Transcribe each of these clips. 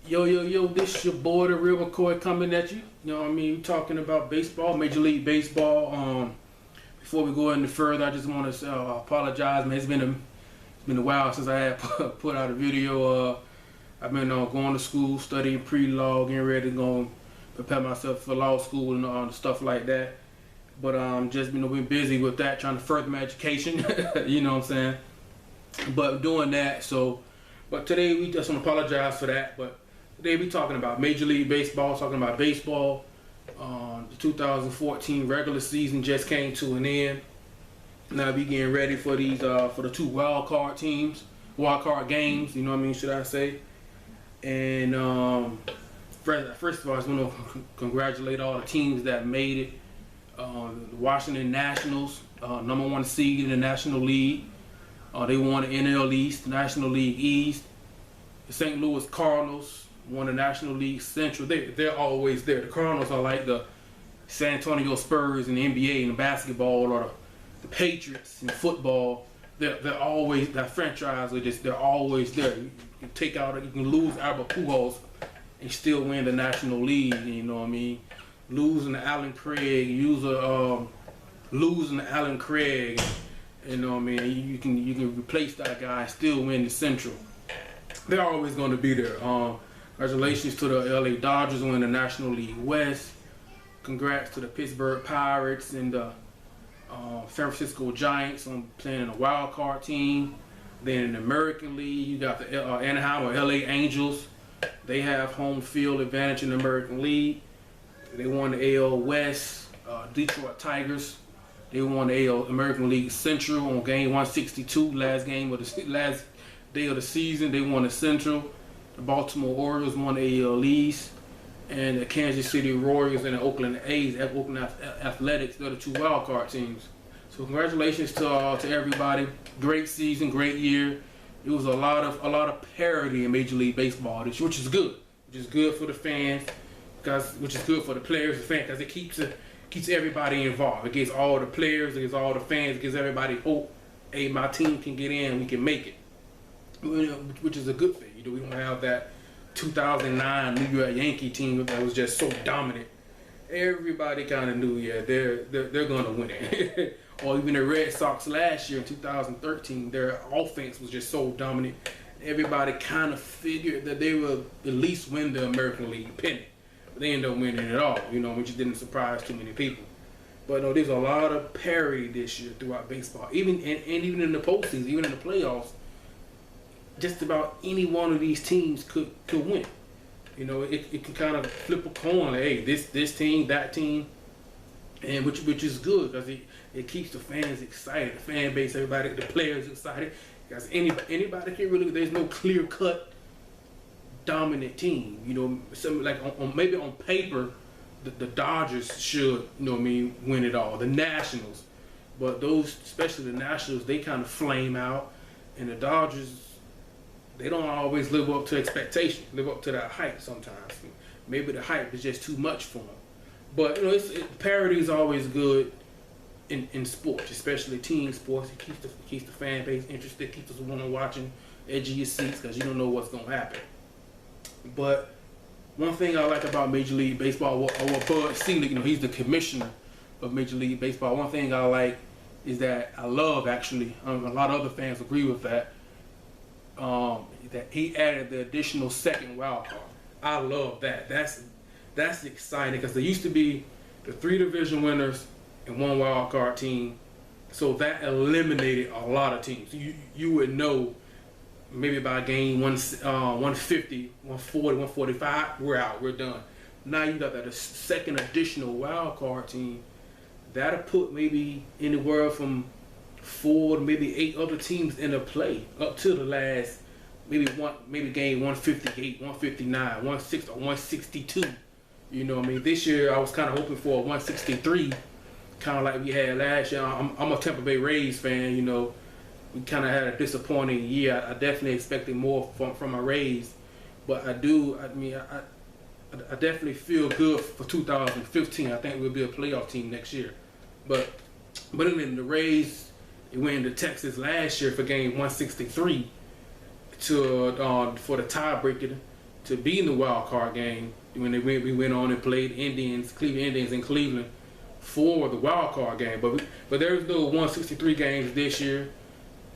Yo, this is your boy, the Real McCoy, coming at you. You know what I mean? Talking about baseball, Major League Baseball. Before we go any further, I just want to apologize, man. It's been a while since I had put out a video. I've been going to school, studying pre-law, getting ready to go prepare myself for law school and stuff like that. But just been busy with that, trying to further my education. You know what I'm saying? But doing that, but today we just want to apologize for that. But today we talking about Major League Baseball, talking about baseball. The 2014 regular season just came to an end. Now we getting ready for these for the two wild card games. You know what I mean? Should I say? And first of all, I just want to congratulate all the teams that made it. The Washington Nationals, #1 seed in the National League. They won the NL East, the National League East. The St. Louis Cardinals won the National League Central. They're always there. The Cardinals are like the San Antonio Spurs in the NBA and the basketball, or the Patriots in football. They're always that franchise. They're always there. You can lose Albert Pujols and still win the National League. You know what I mean? Losing to Allen Craig, losing to Allen Craig. You know what I mean? You can replace that guy and still win the Central. They're always going to be there. Congratulations to the LA Dodgers winning the National League West. Congrats to the Pittsburgh Pirates and the San Francisco Giants on playing in a wild card team. Then in the American League, you got the Anaheim or LA Angels. They have home field advantage in the American League. They won the AL West. Detroit Tigers, they won the AL American League Central on game 162, last day of the season. They won the Central. The Baltimore Orioles won the AL East, and the Kansas City Royals and the Oakland Athletics, they're the two wild card teams. So congratulations to everybody. Great season, great year. It was a lot of parity in Major League Baseball, which is good. Which is good for the fans, which is good for the players, the fans, because it keeps everybody involved. It gives all the players, it gives all the fans, it gives everybody hope. Hey, my team can get in, we can make it, which is a good thing. We don't have that 2009 New York Yankee team that was just so dominant. Everybody kind of knew, yeah, they're gonna win it. Or even the Red Sox last year in 2013, their offense was just so dominant. Everybody kind of figured that they would at least win the American League pennant. But they ended up winning it all, which didn't surprise too many people. But no, there's a lot of parity this year throughout baseball. Even in the postseason, even in the playoffs, just about any one of these teams could win. It can kind of flip a coin. Like, hey, this team, that team, and which is good, because it keeps the fans excited, the fan base, everybody, the players excited. Because anybody can really. There's no clear cut dominant team. Something like maybe on paper, the Dodgers should, win it all. The Nationals, but those, especially the Nationals, they kind of flame out, and the Dodgers, they don't always live up to expectation, live up to that hype sometimes. Maybe the hype is just too much for them. But parity is always good in sports, especially team sports. It keeps the fan base interested, keeps us watching, edge of your seats, because you don't know what's gonna happen. But one thing I like about Major League Baseball, or Bud Selig, he's the commissioner of Major League Baseball. One thing I like is that I love, actually, a lot of other fans agree with that. That he added the additional second wild card. I love that. That's exciting, because there used to be the 3 division winners and 1 wild card team, so that eliminated a lot of teams. You would know maybe by game 150, 140, 145, we're out, we're done. Now you got that second additional wild card team. That'll put maybe anywhere from 4 to maybe 8 other teams in the play up to the last, maybe game 158, 159, 160, or 162. This year I was kind of hoping for a 163, kind of like we had last year. I'm a Tampa Bay Rays fan. We kind of had a disappointing year. I definitely expected more from my Rays, but I definitely feel good for 2015. I think we'll be a playoff team next year. But in the Rays, they went into Texas last year for game 163 for the tiebreaker, to be in the wild card game when we went on and played Cleveland Indians in Cleveland for the wild card game. But there's no 163 games this year.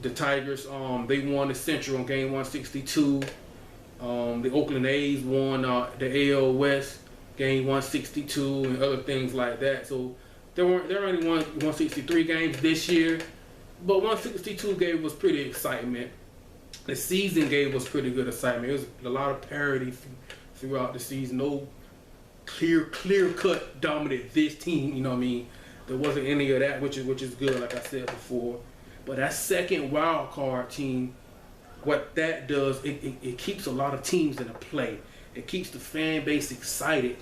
The Tigers, they won the Central on game 162. The Oakland A's won the AL West game 162 and other things like that. So there only 163 games this year, but 162 gave us pretty excitement. The season gave us pretty good excitement. It was a lot of parity throughout the season. No clear cut dominant this team. You know what I mean? There wasn't any of that, which is good, like I said before. But that second wild card team, what that does, it keeps a lot of teams in a play. It keeps the fan base excited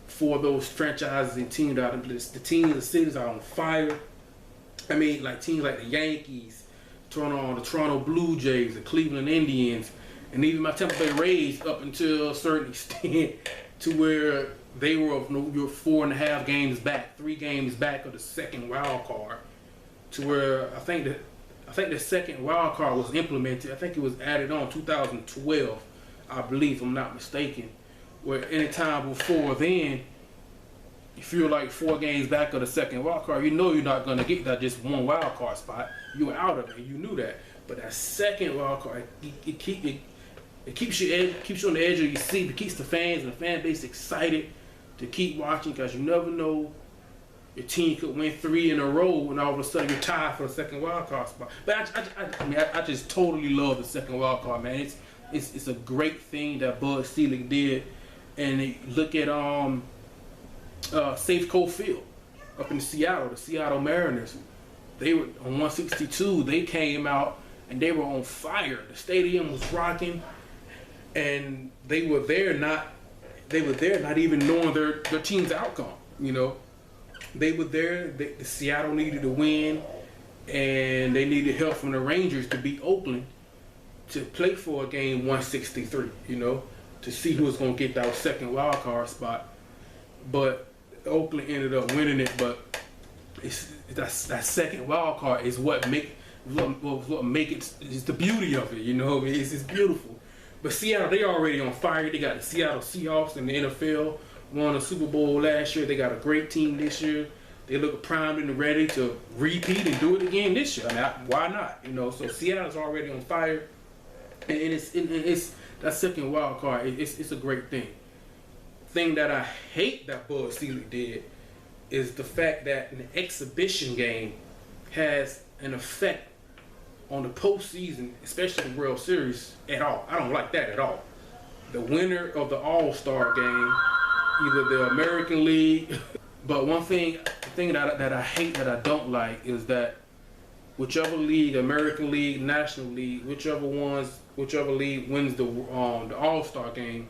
for those franchises and teams that the teams, the cities are on fire. I mean, like teams like the Yankees, the Toronto Blue Jays, the Cleveland Indians, and even my Tampa Bay Rays up until a certain extent to where they were 4.5 games back, 3 games back of the second wild card, to where I think the second wild card was implemented. I think it was added on 2012, I believe, if I'm not mistaken. Where any time before then, if you're like 4 games back of the second wild card, you know you're not gonna get that just one wild card spot. You're out of it. You knew that. But that second wild card, it keeps you on the edge of your seat. It keeps the fans and the fan base excited to keep watching, because you never know, your team could win 3 in a row and all of a sudden you're tied for the second wild card spot. But I just totally love the second wild card, man. It's a great thing that Bud Selig did. And look at Safeco Field up in Seattle, the Seattle Mariners. They were on 162. They came out and they were on fire. The stadium was rocking, and they were there not even knowing their team's outcome. You know, they were there. The Seattle needed to win, and they needed help from the Rangers to beat Oakland to play for a game 163. You know, to see who was going to get that second wild card spot. But Oakland ended up winning it. But that second wild card is what make it. It's the beauty of it. You know, it's beautiful. But Seattle, they already on fire. They got the Seattle Seahawks in the NFL. Won a Super Bowl last year. They got a great team this year. They look primed and ready to repeat and do it again this year. I mean, why not? You know, so Seattle's already on fire, and it's that second wild card. It's a great thing. Thing that I hate that Bud Selig did is the fact that an exhibition game has an effect on the postseason, especially the World Series, at all. I don't like that at all. The winner of the All-Star game, either the American League, but the thing that I hate, that I don't like, is that whichever league, American League, National League, whichever league wins the All-Star game,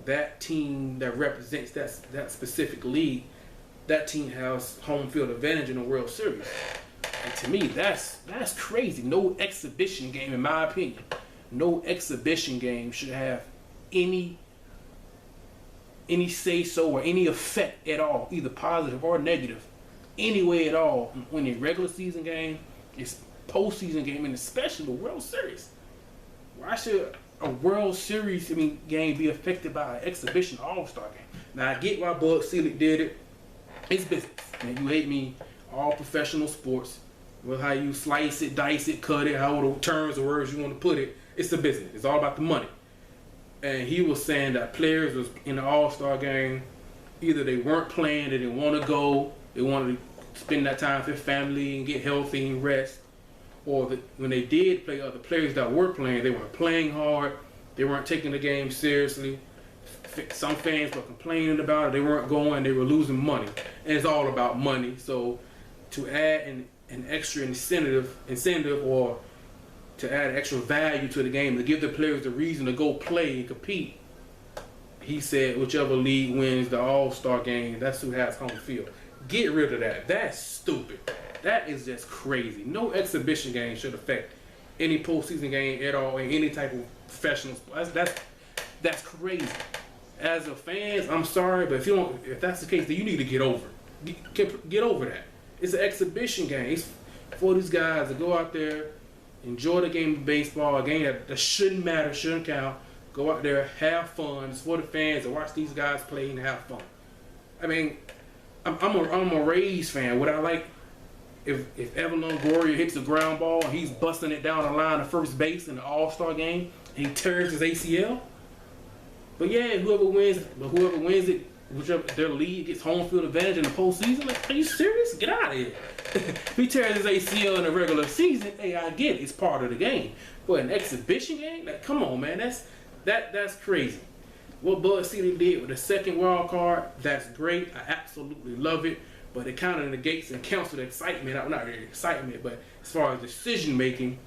that team that represents that specific league, that team has home field advantage in the World Series. And to me, that's crazy. No exhibition game, in my opinion, no exhibition game should have any say-so or any effect at all, either positive or negative, any way at all. When a regular season game, it's postseason game, and especially the World Series. Why should a World Series game be affected by an exhibition All-Star game? Now, I get why Bud Selig did it. It's business. And you hate me, all professional sports, well, how you slice it, dice it, cut it, however terms or words you want to put it, it's a business. It's all about the money. And he was saying that players was in the All-Star game, either they weren't playing, they didn't want to go, they wanted to spend that time with their family and get healthy and rest, or when they did play, other players that were playing, they weren't playing hard, they weren't taking the game seriously. Some fans were complaining about it, they weren't going, they were losing money. And it's all about money. So to add an extra incentive or to add extra value to the game, to give the players the reason to go play and compete, he said whichever league wins the All-Star game, that's who has home field. Get rid of that. That's stupid. That is just crazy. No exhibition game should affect any postseason game at all in any type of professional sport. That's crazy. As a fan, I'm sorry, but if that's the case, then you need to get over it. Get over that. It's an exhibition game. It's for these guys to go out there, enjoy the game of baseball, a game that shouldn't matter, shouldn't count, Go out there, have fun. It's for the fans to watch these guys play and have fun. I mean, I'm a Rays fan. Would I like if Evan Longoria hits a ground ball and he's busting it down the line of first base in the All-Star game and he tears his ACL? But yeah, whoever wins it, whichever their league gets home field advantage in the postseason. Like, are you serious? Get out of here. If he tears his ACL in the regular season, hey, I get it. It's part of the game. But an exhibition game, like, come on, man, that's crazy. What Bud Selig did with the second wild card, that's great. I absolutely love it. But it kind of negates and counts the excitement. Not really excitement, but as far as decision making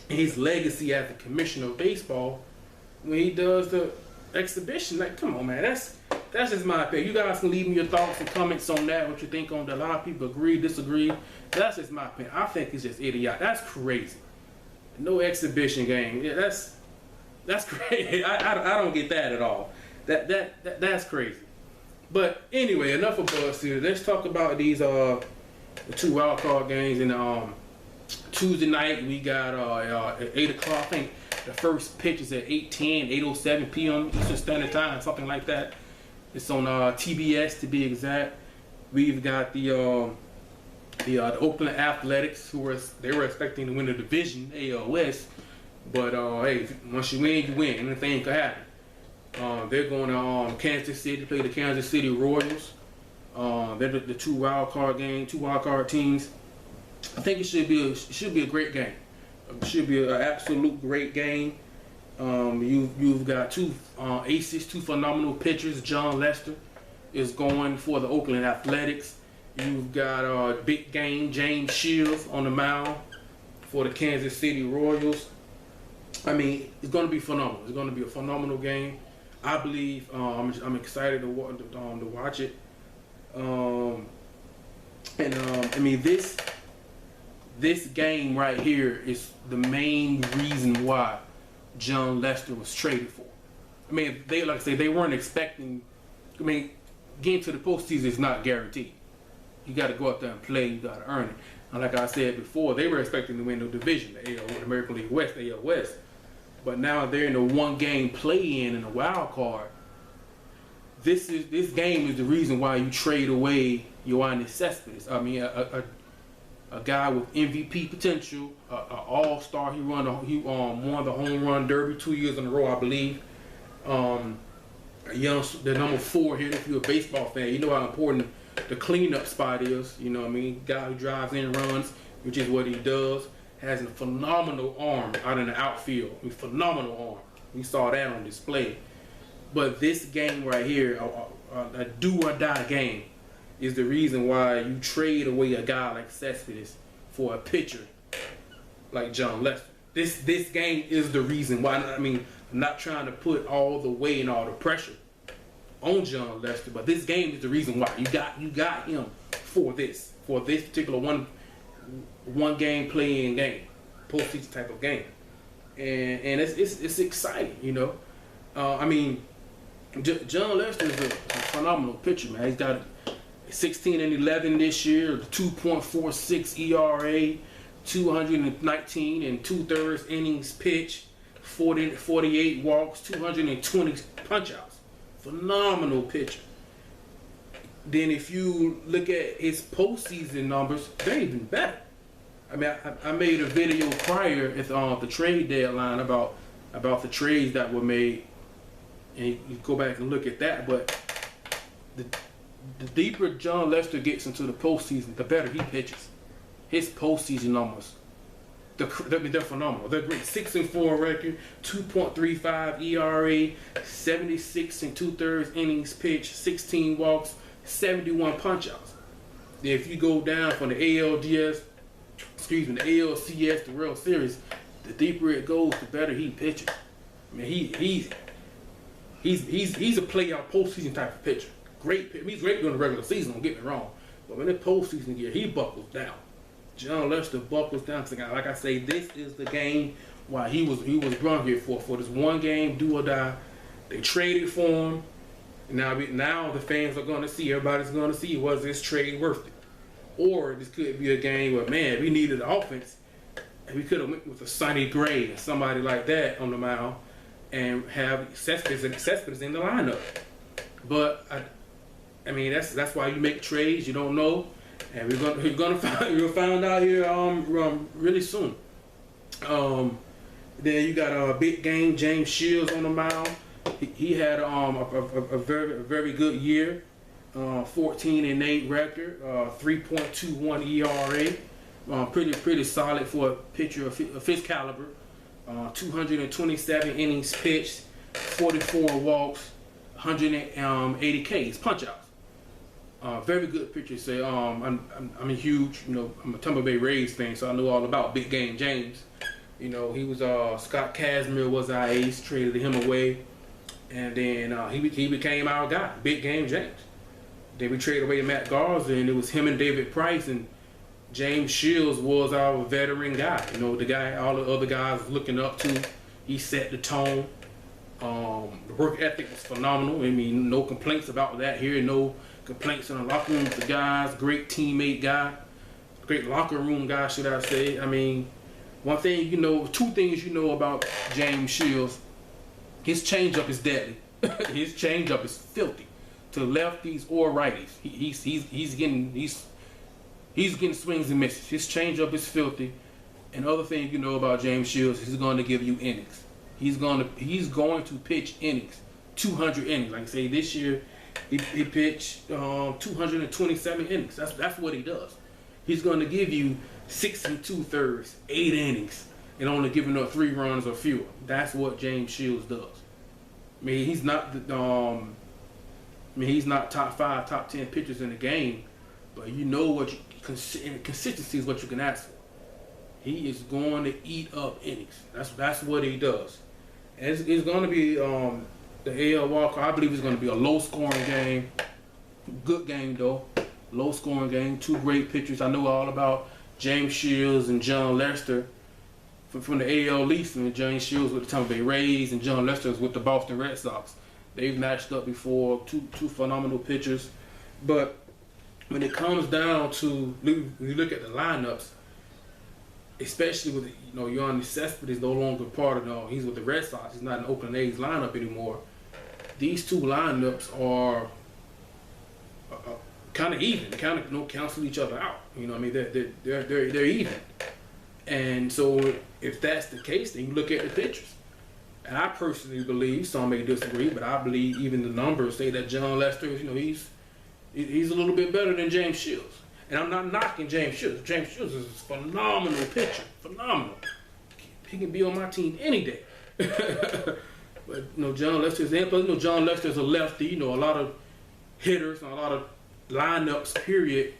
and his legacy as the commissioner of baseball, when he does the exhibition, like, come on, man, that's just my opinion. You guys can leave me your thoughts and comments on that, what you think on that. A lot of people agree, disagree. That's just my opinion. I think it's just idiotic. That's crazy. No exhibition game. Yeah, that's crazy. I don't get that at all. That's crazy. But anyway, enough of BuzzFeed. Let's talk about these the two wild card games. And Tuesday night we got at 8 o'clock. I think the first pitch is at 8:10, 8:07 p.m. Eastern Standard Time, something like that. It's on TBS to be exact. We've got the Oakland Athletics, they were expecting to win the division, AL West. But hey, once you win, you win. Anything could happen. They're going to Kansas City to play the Kansas City Royals. They're the two wild card teams. I think it should be a great game. It should be an absolute great game. You've got two aces, two phenomenal pitchers. John Lester is going for the Oakland Athletics. You've got big game James Shields on the mound for the Kansas City Royals. I mean, it's going to be phenomenal. It's going to be a phenomenal game. I believe I'm excited to watch it. I mean, this game right here is the main reason why John Lester was traded for. I mean, they weren't expecting. I mean, getting to the postseason is not guaranteed. You got to go out there and play. You got to earn it. And like I said before, they were expecting to win the division, the American League West, AL West. But now they're in a one-game play-in and a wild card. This game is the reason why you trade away Yoenis Cespedes. I mean, a guy with MVP potential, an all-star. He won the home run derby 2 years in a row, I believe. The number 4 here. If you're a baseball fan, you know how important the cleanup spot is. You know what I mean? Guy who drives in runs, which is what he does. Has a phenomenal arm out in the outfield. I mean, phenomenal arm. We saw that on display. But this game right here, a do-or-die game, is the reason why you trade away a guy like Cespedes for a pitcher like John Lester. This game is the reason why. I mean, I'm not trying to put all the weight and all the pressure on John Lester, but this game is the reason why. You got him for this particular one game play-in game, postseason type of game, and it's exciting, you know. I mean, John Lester is a phenomenal pitcher, man. He's got 16-11 this year, 2.46 ERA, 219 and 2/3 innings pitched, 48 walks, 220 punch-outs. Phenomenal pitcher. Then if you look at his postseason numbers, they're even better. I mean, I made a video prior at the trade deadline about the trades that were made, and you go back and look at that. But the deeper John Lester gets into the postseason, the better he pitches. His postseason numbers, they're phenomenal. They're great. 6-4 record, 2.35 ERA, 76 and 2/3 innings pitched, 16 walks, 71 punch-outs. If you go down from the ALCS, the World Series, the deeper it goes, the better he pitches. I mean, he's a playoff postseason type of pitcher. Great pitcher. He's great during the regular season. Don't get me wrong, but when it's postseason year, he buckles down. John Lester buckles down. Like I say, this is the game why he was brought here for this one game do or die. They traded for him. Now the fans are going to see, everybody's going to see, was this trade worth it? Or this could be a game where, man, we needed an offense, and we could have went with a Sonny Gray or somebody like that on the mound. and have Cespedes in the lineup. But I mean that's why you make trades. You don't know, and you'll find out here really soon. Then you got a big game James Shields on the mound. He had a very good year. 14-8 record, 3.21 ERA, pretty solid for a pitcher of his caliber. 227 innings pitched, 44 walks, 180 Ks, punch outs. Very good pitcher. Say, I'm a huge, I'm a Tampa Bay Rays fan, so I know all about Big Game James. He was Scott Kazmir was our ace, traded him away, and then he became our guy, Big Game James. Then we traded away Matt Garza, and it was him and David Price, and James Shields was our veteran guy. The guy all the other guys was looking up to. He set the tone. The work ethic was phenomenal. I mean, no complaints about that here. No complaints in the locker room with the guys. Great teammate guy. Great locker room guy, should I say. I mean, one thing two things about James Shields. His changeup is deadly. His changeup is filthy. To lefties or righties, he's getting swings and misses. His changeup is filthy. And other thing about James Shields, he's going to give you innings. He's going to pitch innings, 200 innings. Like I say, this year he pitched 227 innings. That's what he does. He's going to give you 6 2/3, 8 innings, and only giving up 3 runs or fewer. That's what James Shields does. I mean, he's not top 5, top 10 pitchers in the game, but consistency is what you can ask for. He is going to eat up innings. That's what he does. And it's going to be the AL Wildcard. I believe it's going to be a low-scoring game. Good game though, low-scoring game. 2 great pitchers. I know all about James Shields and John Lester from the AL East. And James Shields with the Tampa Bay Rays, and John Lester is with the Boston Red Sox. They've matched up before, two phenomenal pitchers. But when it comes down to, when you look at the lineups, especially with, Yoenis Cespedes is no longer part of he's with the Red Sox. He's not in Oakland A's lineup anymore. These 2 lineups are kind of even. They kind of cancel each other out. They're even. And so if that's the case, then you look at the pitchers. And I personally believe, some may disagree, but I believe even the numbers say that John Lester is, he's a little bit better than James Shields. And I'm not knocking James Shields. James Shields is a phenomenal pitcher, phenomenal. He can be on my team any day. But John Lester's in. But John Lester's a lefty. A lot of hitters and a lot of lineups. Period.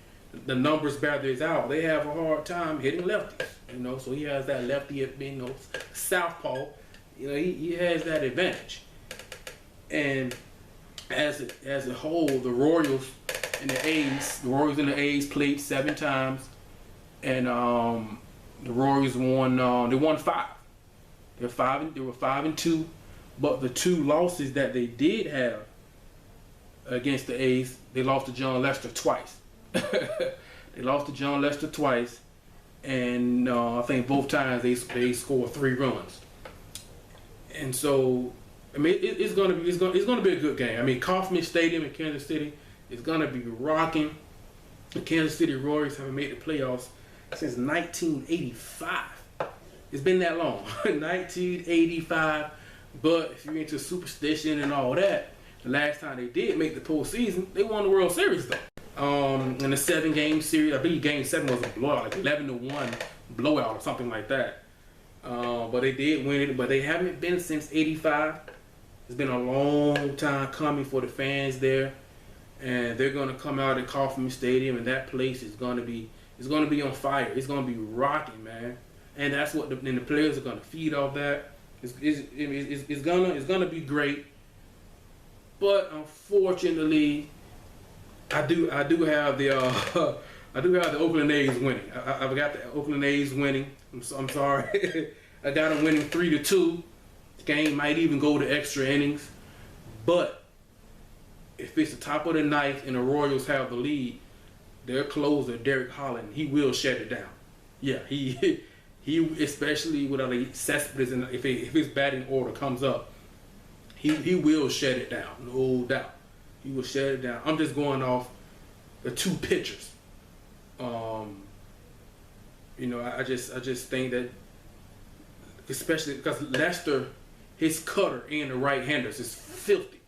The numbers bear this out. They have a hard time hitting lefties. So he has that lefty, southpaw. He has that advantage. And as a whole, the Royals and the A's played 7 times, and the Royals won. They won 5. They were 5-2, but the 2 losses that they did have against the A's, they lost to John Lester twice. They lost to John Lester twice, and I think both times they scored 3 runs. And so, I mean, it's gonna be a good game. I mean, Kauffman Stadium in Kansas City is gonna be rocking. The Kansas City Royals haven't made the playoffs since 1985. It's been that long, 1985. But if you're into superstition and all that, the last time they did make the postseason, they won the World Series though. In a 7-game series, I believe Game 7 was a blowout, like 11-1 blowout or something like that. But they did win it, but they haven't been since '85. It's been a long time coming for the fans there, and they're gonna come out at Kauffman Stadium, and that place is gonna be on fire. It's gonna be rocking, man, and that's what the players are gonna feed off that. It's gonna be great, but unfortunately, I do have the Oakland A's winning. I've got the Oakland A's winning. I'm sorry. I got them winning 3-2. The game might even go to extra innings. But if it's the top of the ninth and the Royals have the lead, their closer, Derek Holland, he will shut it down. Yeah, he especially with Cespedes, and if his batting order comes up, he will shut it down, no doubt. He will shut it down. I'm just going off the two pitchers. You know, I just think that, especially because Lester, his cutter and the right-handers is filthy.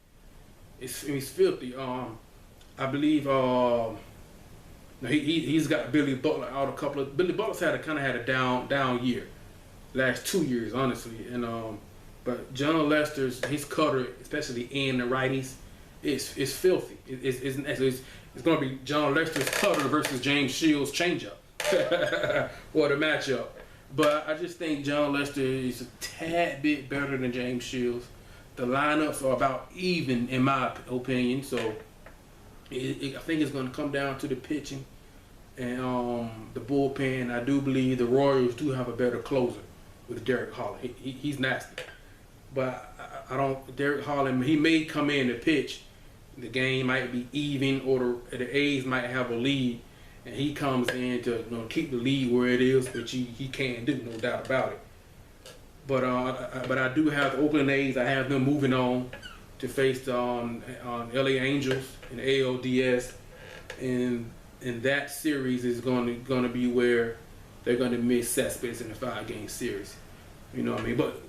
He's filthy. I believe he's got Billy Butler out a couple of. Billy Butler's had a down year, last 2 years honestly, and but John Lester's his cutter, especially in the righties, is filthy. It's going to be John Lester's cutter versus James Shields' changeup. What a matchup! But I just think John Lester is a tad bit better than James Shields. The lineups are about even in my opinion, so I think it's going to come down to the pitching and the bullpen. I do believe the Royals do have a better closer with Derek Holland. He's nasty, but I don't. Derek Holland, he may come in to pitch. The game might be even, or the A's might have a lead, and he comes in to keep the lead where it is, which he can do, no doubt about it. But I do have the Oakland A's. I have them moving on to face the LA Angels in the ALDS, and that series is going to be where they're going to miss Cespedes in the 5-game series. You know what I mean? But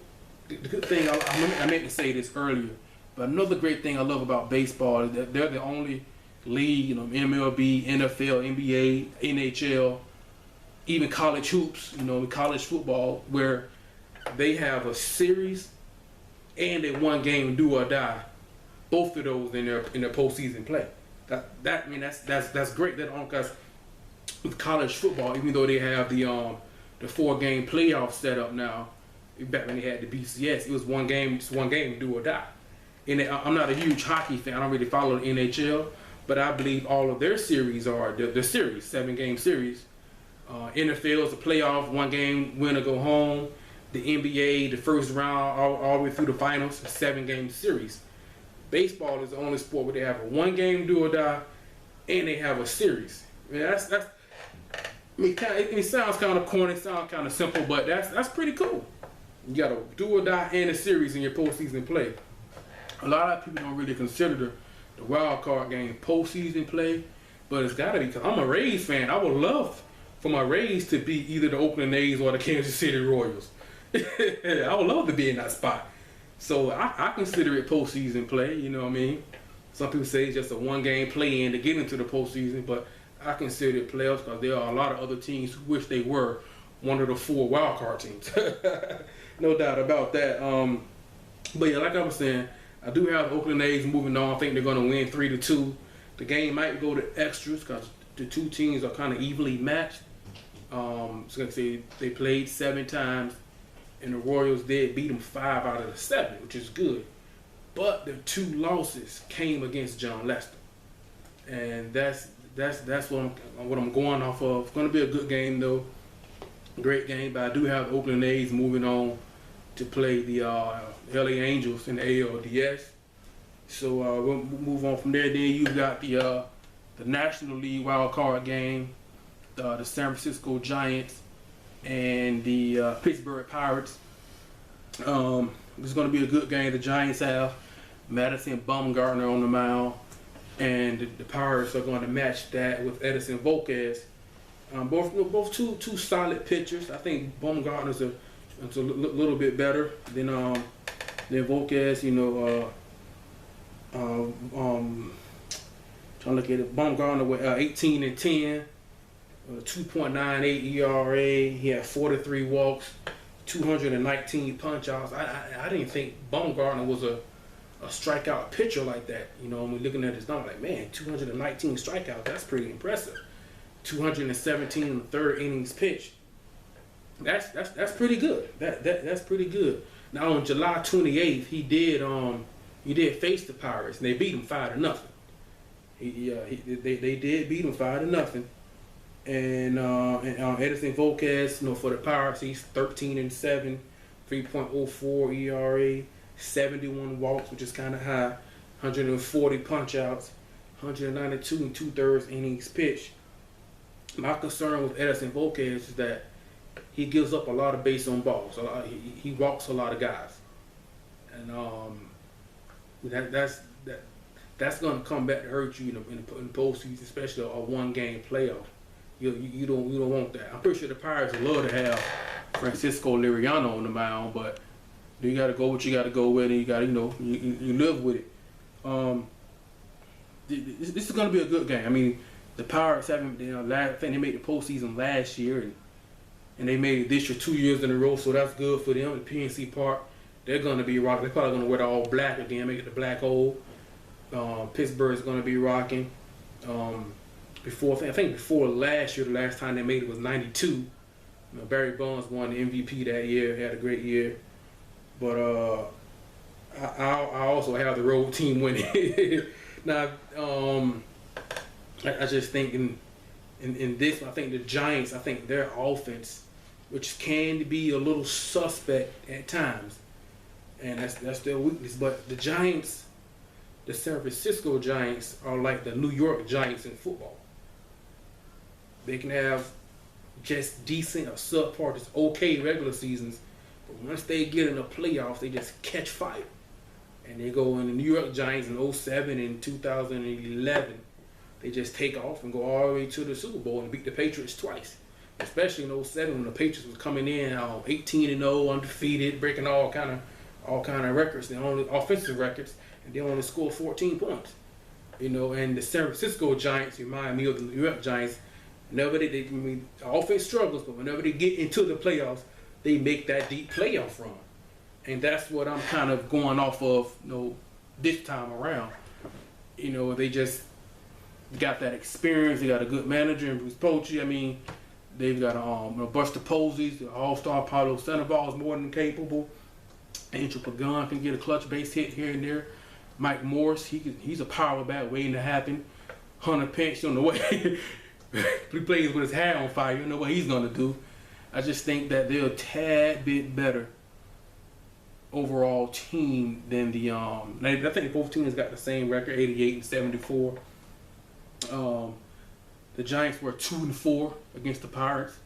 the good thing, I meant to say this earlier, but another great thing I love about baseball is that they're the only league, MLB, NFL, NBA, NHL, even college hoops, college football, where they have a series and a 1-game do or die, both of those in their postseason play. That's great. Because with college football, even though they have the 4-game playoff set up now, back when they had the BCS, it was one game do or die. And I'm not a huge hockey fan. I don't really follow the NHL, but I believe all of their series are the series, 7-game series. NFL is a playoff, 1-game win or go home. The NBA, the first round, all the way through the finals, a 7-game series. Baseball is the only sport where they have a 1-game do or die, and they have a series. It sounds kind of corny, sounds kind of simple, but that's pretty cool. You got a do or die and a series in your postseason play. A lot of people don't really consider the wild card game postseason play, but it's got to be, because I'm a Rays fan. I would love for my Rays to be either the Oakland A's or the Kansas City Royals. I would love to be in that spot. So I consider it postseason play, you know what I mean? Some people say it's just a 1-game play-in to get into the postseason, but I consider it playoffs because there are a lot of other teams who wish they were one of the 4 wild card teams. No doubt about that. But yeah, like I was saying, I do have Oakland A's moving on. I think they're going to win 3-2. The game might go to extras because the two teams are kind of evenly matched. So like I say, they played 7 times, and the Royals did beat them 5 out of the 7, which is good. But the 2 losses came against John Lester, and that's what I'm going off of. It's going to be a good game though, great game. But I do have Oakland A's moving on to play the LA Angels in the ALDS. So we'll move on from there. Then you've got the National League wild card game, the San Francisco Giants and the Pittsburgh Pirates. It's going to be a good game. The Giants have Madison Bumgarner on the mound, and the Pirates are going to match that with Edison Volquez. Both two solid pitchers. I think Bumgarner's a little bit better than Volquez. Trying to look at it. Bumgarner with 18-10, 2.98 ERA. He had 43 walks, 219 punch-outs. I didn't think Bumgarner was a strikeout pitcher like that. When we're looking at his number, like, man, 219 strikeouts, that's pretty impressive. 217 in the 3rd innings pitch. That's pretty good. That's pretty good. Now on July 28th, he did face the Pirates, and they beat him 5-0. They did beat him 5-0. And Edison Volquez, for the Pirates, he's 13-7, 3.04 ERA, 71 walks, which is kind of high, 140 punch-outs, 192 and 2/3 innings pitched. My concern with Edison Volquez is that he gives up a lot of base on balls. He walks a lot of guys, and That's going to come back to hurt you in the postseason, especially a one-game playoff. You don't want that. I'm pretty sure the Pirates would love to have Francisco Liriano on the mound, but you got to go what you got to go with, and you got to you live with it. This is going to be a good game. I mean, the Pirates haven't, I think they made the postseason last year, and they made it this year 2 years in a row, so that's good for them. At PNC Park, they're going to be rocking. They're probably going to wear the all black again, make it the black hole. Pittsburgh is going to be rocking. I think before last year, the last time they made it was '92. Barry Bonds won the MVP that year. He had a great year. But I also have the road team winning. Now, I just think in this, I think the Giants, I think their offense, which can be a little suspect at times, and that's their weakness. But the Giants, the San Francisco Giants, are like the New York Giants in football. They can have just decent or subpar, just okay regular seasons, but once they get in the playoffs, they just catch fire. And they go in the New York Giants in 2007 and 2011. They just take off and go all the way to the Super Bowl and beat the Patriots twice. Especially in 2007 when the Patriots was coming in 18-0, undefeated, breaking all kind of records, the only offensive records, and they only scored 14 points. And the San Francisco Giants remind me of the New York Giants. Whenever the offense struggles, but whenever they get into the playoffs, they make that deep playoff run. And that's what I'm kind of going off of, this time around. They just got that experience. They got a good manager in Bruce Bochy. I mean, they've got Buster Posey, the all-star Paulo Sandoval is more than capable. Angel Pagan can get a clutch base hit here and there. Mike Morse, he's a power bat waiting to happen. Hunter Pence, on the way. He plays with his hair on fire. You know what he's going to do. I just think that they're a tad bit better overall team than the I think both teams got the same record, 88 and 74. The Giants were 2-4 against the Pirates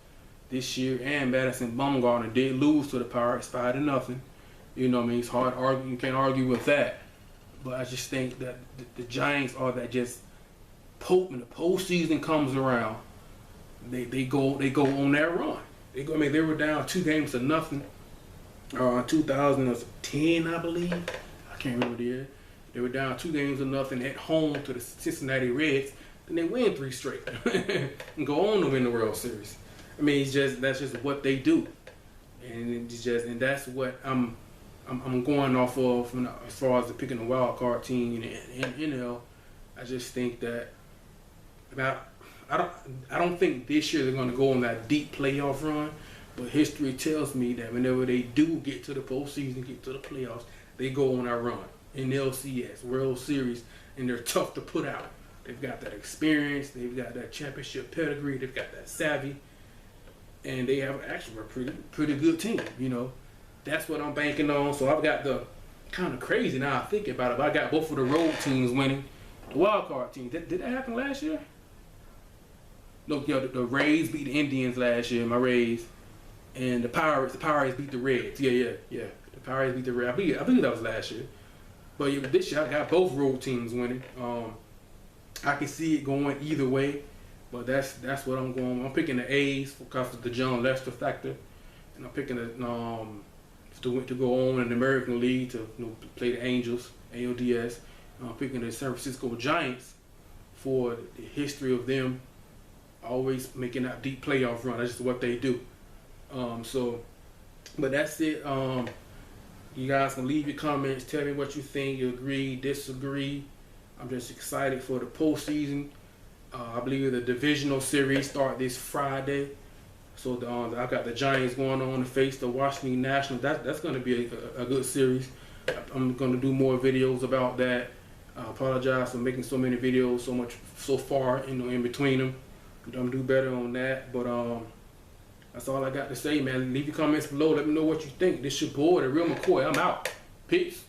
this year, and Madison Bumgarner did lose to the Pirates 5-0. It's hard to argue. You can't argue with that. But I just think that the Giants are that just when the postseason comes around, they go on that run. They were down 2-0 in 2010, I believe. I can't remember the year. They were down 2-0 at home to the Cincinnati Reds, and they win 3 straight and go on to win the World Series. I mean, that's just what they do, and that's what I'm going off of as far as picking the wild card team. And I just think that I don't think this year they're going to go on that deep playoff run. But history tells me that whenever they do get to the postseason, get to the playoffs, they go on that run in LCS, World Series, and they're tough to put out. They've got that experience, they've got that championship pedigree, they've got that savvy, and they have actually a pretty good team. That's what I'm banking on. So I've got the kind of crazy now. I think about it. I got both of the road teams winning, the wild card team. Did that happen last year? No, the Rays beat the Indians last year. My Rays. And the Pirates beat the Reds. Yeah. The Pirates beat the Reds. I believe that was last year. But this year I got both road teams winning. I can see it going either way, but that's what I'm going. I'm picking the A's because of the John Lester factor, and I'm picking to go on in the American League to play the Angels, ALDS. I'm picking the San Francisco Giants for the history of them always making that deep playoff run. That's just what they do. But that's it. You guys can leave your comments. Tell me what you think. You agree, disagree. I'm just excited for the postseason. I believe the divisional series start this Friday. So I've got the Giants going on to face the Washington Nationals. That's going to be a good series. I'm going to do more videos about that. I apologize for making so many videos so far in between them. I'm going to do better on that. But that's all I got to say, man. Leave your comments below. Let me know what you think. This your boy, The Real McCoy. I'm out. Peace.